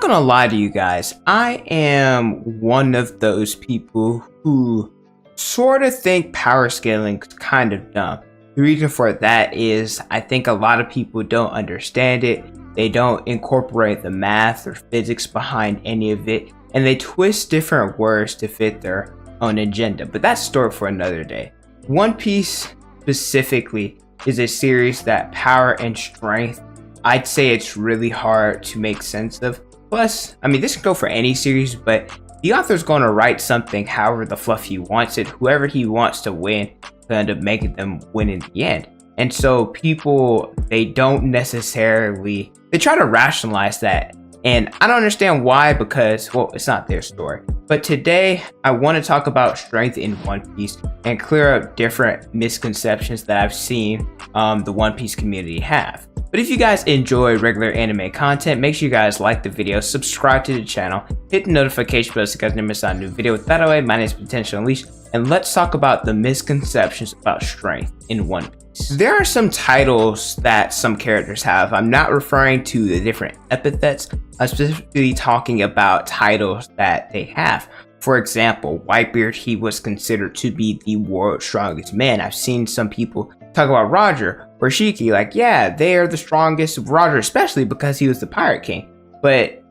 not gonna lie to you guys, I am one of those people who sort of think power scaling is kind of dumb. The reason for that is I think a lot of people don't understand it. They don't incorporate the math or physics behind any of it, and they twist different words to fit their own agenda. But that's a story for another day. One Piece specifically is a series that power and strength, I'd say it's really hard to make sense of. Plus, I mean, this can go for any series, but the author's going to write something however the fluff he wants it. Whoever he wants to win will end up making them win in the end. And so people, they don't necessarily, they try to rationalize that. And I don't understand why, because, well, it's not their story. But today, I want to talk about strength in One Piece and clear up different misconceptions that I've seen the One Piece community have. But if you guys enjoy regular anime content, make sure you guys like the video, subscribe to the channel, hit the notification bell so you guys never miss out on a new video. With that away, my name is Potential Unleashed, and let's talk about the misconceptions about strength in One Piece. There are some titles that some characters have. I'm not referring to the different epithets. I'm specifically talking about titles that they have. For example, Whitebeard, he was considered to be the world's strongest man. I've seen some people talk about Roger or Shiki, like, yeah, they are the strongest. Roger, especially because he was the Pirate King, but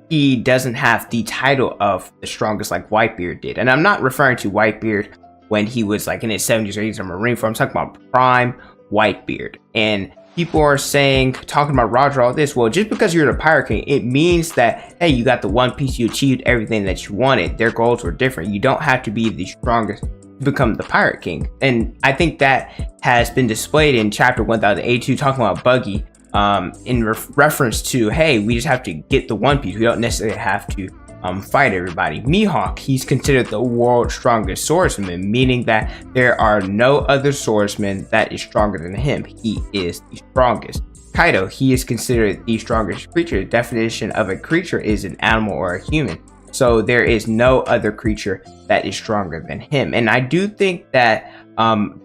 he doesn't have the title of the strongest like Whitebeard did. And I'm not referring to Whitebeard when he was like in his 70s or 80s or Marine Corps. I'm talking about prime Whitebeard. And people are saying, talking about Roger, all this. Well, just because you're the Pirate King, it means that, hey, you got the One Piece, you achieved everything that you wanted. Their goals were different. You don't have to be the strongest to become the Pirate King. And I think that has been displayed in chapter 1082, talking about Buggy, in reference to, hey, we just have to get the One Piece. We don't necessarily have to fight everybody. Mihawk, he's considered the world's strongest swordsman, meaning that there are no other swordsman that is stronger than him. He is the strongest. Kaido, he is considered the strongest creature. The definition of a creature is an animal or a human. So there is no other creature that is stronger than him. And I do think that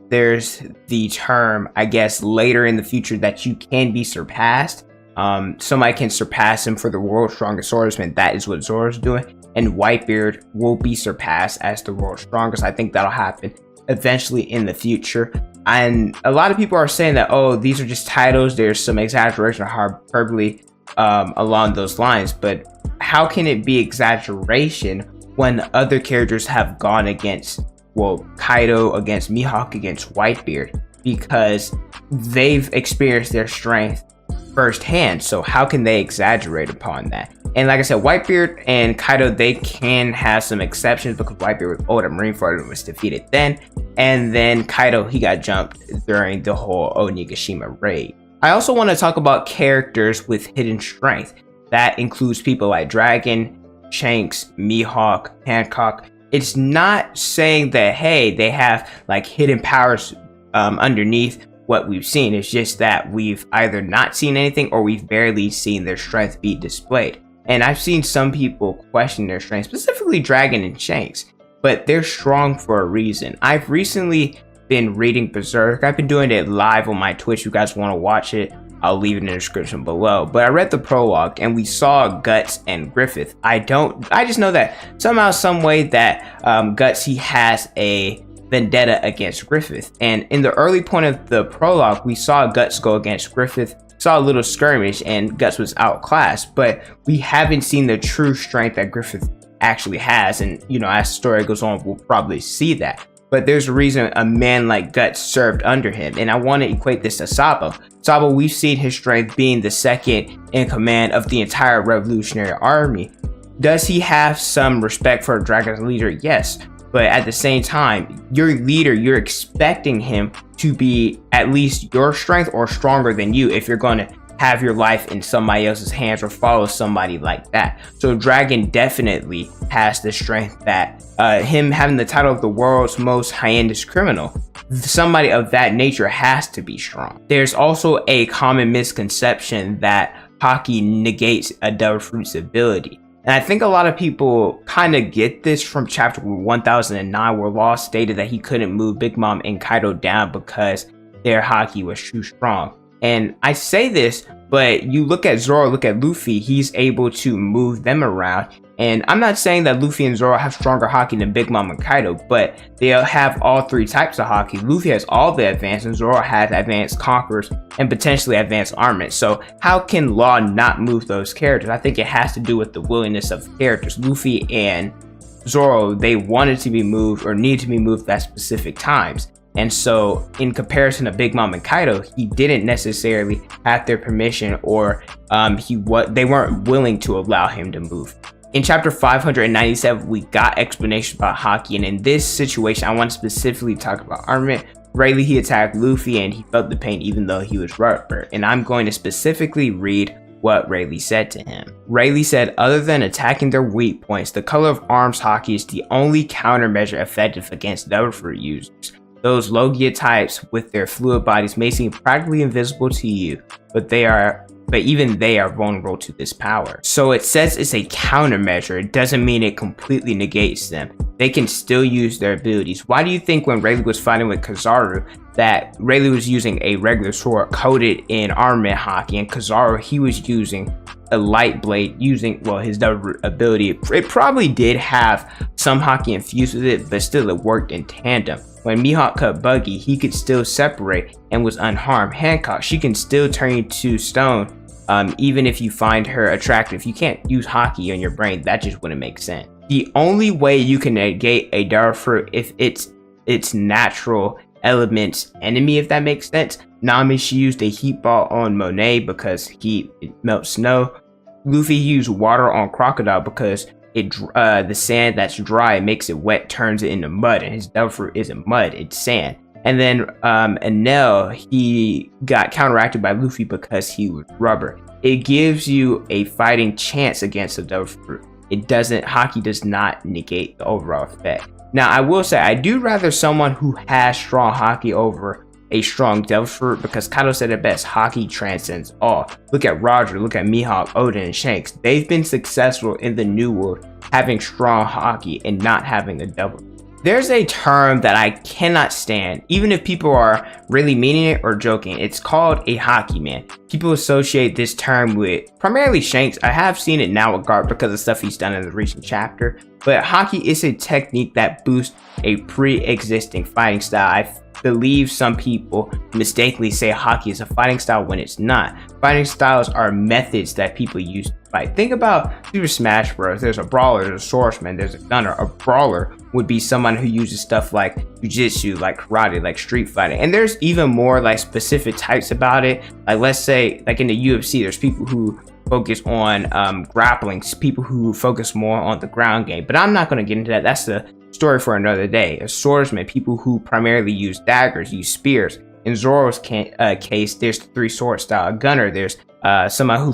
there's the term, I guess, later in the future that you can be surpassed. Somebody can surpass him for the world's strongest swordsman. That is what Zoro's doing. And Whitebeard will be surpassed as the world's strongest. I think that'll happen eventually in the future. And a lot of people are saying that, oh, these are just titles. There's some exaggeration or hyperbole along those lines. But how can it be exaggeration when other characters have gone against, well, Kaido, against Mihawk, against Whitebeard? Because they've experienced their strength firsthand. So how can they exaggerate upon that? And like I said, Whitebeard and Kaido, they can have some exceptions because Whitebeard was old and Marineford and was defeated then. And then Kaido, he got jumped during the whole Onigashima raid. I also want to talk about characters with hidden strength. That includes people like Dragon, Shanks, Mihawk, Hancock. It's not saying that, hey, they have like hidden powers underneath what we've seen. It's just that we've either not seen anything or we've barely seen their strength be displayed. And I've seen some people question their strength, specifically Dragon and Shanks, but they're strong for a reason. I've recently been reading Berserk. I've been doing it live on my Twitch. If you guys want to watch it, I'll leave it in the description below. But I read the prologue and we saw Guts and Griffith. I just know that somehow, some way that Guts, he has a vendetta against Griffith. And in the early point of the prologue, we saw Guts go against Griffith, saw a little skirmish, and Guts was outclassed. But we haven't seen the true strength that Griffith actually has. And, you know, as the story goes on, we'll probably see that. But there's a reason a man like Guts served under him. And I want to equate this to Sabo. Sabo, we've seen his strength being the second in command of the entire Revolutionary Army. Does he have some respect for a Dragon's leader? Yes. But at the same time, your leader, you're expecting him to be at least your strength or stronger than you if you're going to have your life in somebody else's hands or follow somebody like that. So Dragon definitely has the strength that him having the title of the world's most heinous criminal, somebody of that nature has to be strong. There's also a common misconception that Haki negates a Devil Fruit's ability. And I think a lot of people kind of get this from chapter 1009, where Law stated that he couldn't move Big Mom and Kaido down because their Haki was too strong. And I say this, but you look at Zoro, look at Luffy, he's able to move them around. And I'm not saying that Luffy and Zoro have stronger Haki than Big Mom and Kaido, but they have all three types of Haki. Luffy has all the advanced, and Zoro has advanced conquerors and potentially advanced armament. So how can Law not move those characters? I think it has to do with the willingness of the characters. Luffy and Zoro, they wanted to be moved or need to be moved at specific times. And so in comparison to Big Mom and Kaido, he didn't necessarily have their permission, or they weren't willing to allow him to move. In chapter 597, we got explanation about Haki, and in this situation, I want to specifically talk about armament. Rayleigh, he attacked Luffy and he felt the pain even though he was rubber. And I'm going to specifically read what Rayleigh said to him. Rayleigh said, other than attacking their weak points, the color of arms Haki is the only countermeasure effective against Devil Fruit users. Those Logia types with their fluid bodies may seem practically invisible to you, but even they are vulnerable to this power. So it says it's a countermeasure. It doesn't mean it completely negates them. They can still use their abilities. Why do you think when Rayleigh was fighting with Kizaru that Rayleigh was using a regular sword coated in armament Haki, and Kizaru, he was using a light blade using, well, his double ability. It probably did have some Haki infused with it, but still it worked in tandem. When Mihawk cut Buggy, he could still separate and was unharmed. Hancock, she can still turn you to stone, even if you find her attractive. You can't use Haki on your brain. That just wouldn't make sense. The only way you can negate a Devil Fruit if it's natural elements enemy, if that makes sense. Nami, she used a heat ball on Monet because it melts snow. Luffy used water on Crocodile because the sand that's dry makes it wet, turns it into mud, and his Devil Fruit isn't mud, it's sand. And then Enel, he got counteracted by Luffy because he was rubber. It gives you a fighting chance against the Devil Fruit. Haki does not negate the overall effect. Now, I will say, I do rather someone who has strong Haki over a strong Devil Fruit, because Kaido said it best, Haki transcends all. Look at Roger, look at Mihawk, Oden, and Shanks. They've been successful in the New World having strong Haki and not having a Devil Fruit. There's a term that I cannot stand, even if people are really meaning it or joking. It's called a Haki man. People associate this term with primarily Shanks. I have seen it now with Garp because of stuff he's done in the recent chapter. But Haki is a technique that boosts a pre-existing fighting style. I believe some people mistakenly say Haki is a fighting style when it's not. Fighting styles are methods that people use to fight. Think about Super Smash Bros. There's a brawler, there's a swordsman, there's a gunner. A brawler would be someone who uses stuff like jujitsu, like karate, like street fighting. And there's even more like specific types about it. Like, let's say like in the UFC, there's people who focus on grappling, people who focus more on the ground game. But I'm not going to get into that. That's the story for another day. A swordsman, people who primarily use daggers, use spears. In Zoro's case, there's the three sword style. A gunner, there's someone who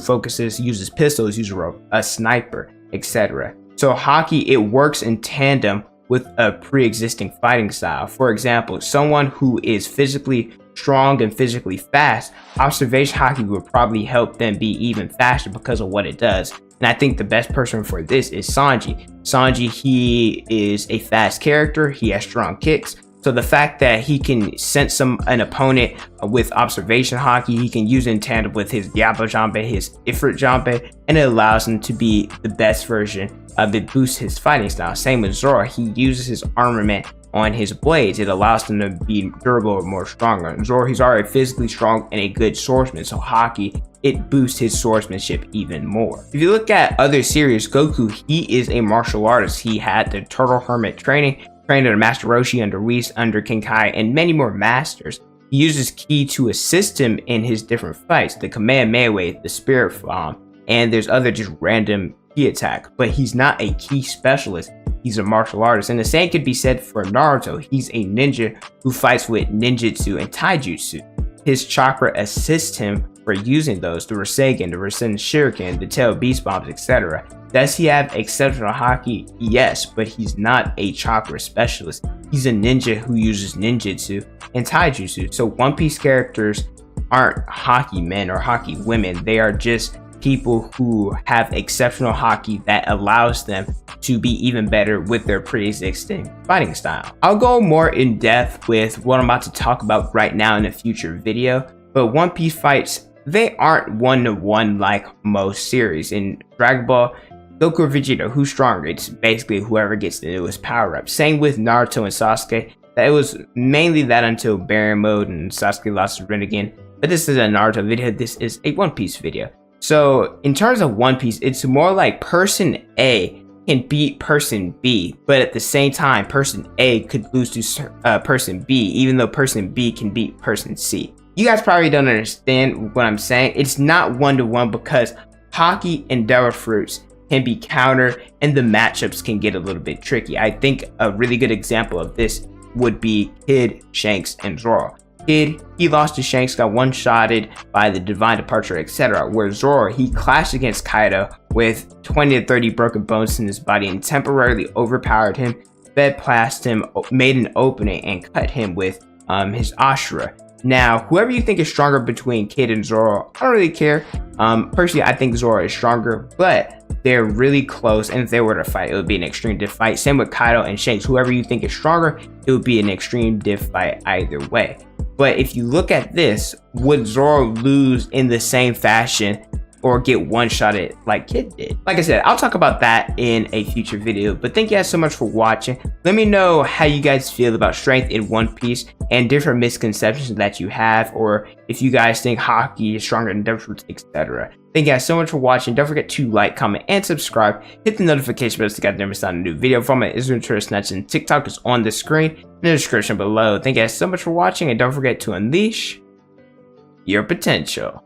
uses pistols, uses a sniper, etc. So Haki, it works in tandem with a pre-existing fighting style. For example, someone who is physically strong and physically fast, observation Haki would probably help them be even faster because of what it does. And I think the best person for this is Sanji. Sanji, he is a fast character, he has strong kicks. So the fact that he can sense an opponent with observation Haki, he can use it in tandem with his Yaba Jambe, his Ifrit Jambe, and it allows him to be the best version of it, boosts his fighting style. Same with Zoro, he uses his armament on his blades. It allows them to be durable or more stronger. Zoro, he's already physically strong and a good swordsman, so Haki, it boosts his swordsmanship even more. If you look at other series, Goku, he is a martial artist. He had the Turtle Hermit training, trained under Master Roshi, under Whis, under King Kai, and many more masters. He uses Ki to assist him in his different fights, the Kamehameha, the Spirit Bomb, and there's other just random Ki attack. But he's not a Ki specialist, he's a martial artist. And the same could be said for Naruto. He's a ninja who fights with ninjutsu and taijutsu. His chakra assists him for using those, the Rasengan, the Rasen Shuriken, the Tail Beast Bombs, etc. Does he have exceptional Haki? Yes, but he's not a chakra specialist. He's a ninja who uses ninjutsu and taijutsu. So One Piece characters aren't Haki men or Haki women. They are just people who have exceptional Haki that allows them to be even better with their pre-existing fighting style. I'll go more in depth with what I'm about to talk about right now in a future video, but One Piece fights, they aren't one-to-one like most series. In Dragon Ball, Goku or Vegeta, who's stronger? It's basically whoever gets the newest power-up. Same with Naruto and Sasuke. That it was mainly that until Baron Mode and Sasuke lost his Rinnegan. But this is a Naruto video, this is a One Piece video. So in terms of One Piece, it's more like person A can beat person B, but at the same time, person A could lose to person B, even though person B can beat person C. You guys probably don't understand what I'm saying. It's not one-to-one because Haki and Devil Fruits can be countered and the matchups can get a little bit tricky. I think a really good example of this would be Kid, Shanks, and Zoro. Kid, he lost to Shanks, got one-shotted by the Divine Departure, etc. Where Zoro, he clashed against Kaido with 20 to 30 broken bones in his body and temporarily overpowered him, fed past him, made an opening, and cut him with his Ashura. Now, whoever you think is stronger between Kid and Zoro, I don't really care. Personally, I think Zoro is stronger, but they're really close, and if they were to fight, it would be an extreme diff fight. Same with Kaido and Shanks. Whoever you think is stronger, it would be an extreme diff fight either way. But if you look at this, would Zoro lose in the same fashion or get one-shotted like Kid did? Like I said, I'll talk about that in a future video, but thank you guys so much for watching. Let me know how you guys feel about strength in One Piece and different misconceptions that you have, or if you guys think Haki is stronger than Devil Fruits, etc. Thank you guys so much for watching. Don't forget to like, comment, and subscribe. Hit the notification bell so you guys never miss out on a new video from my Israel Tourist Snatch, and TikTok is on the screen in the description below. Thank you guys so much for watching, and don't forget to unleash your potential.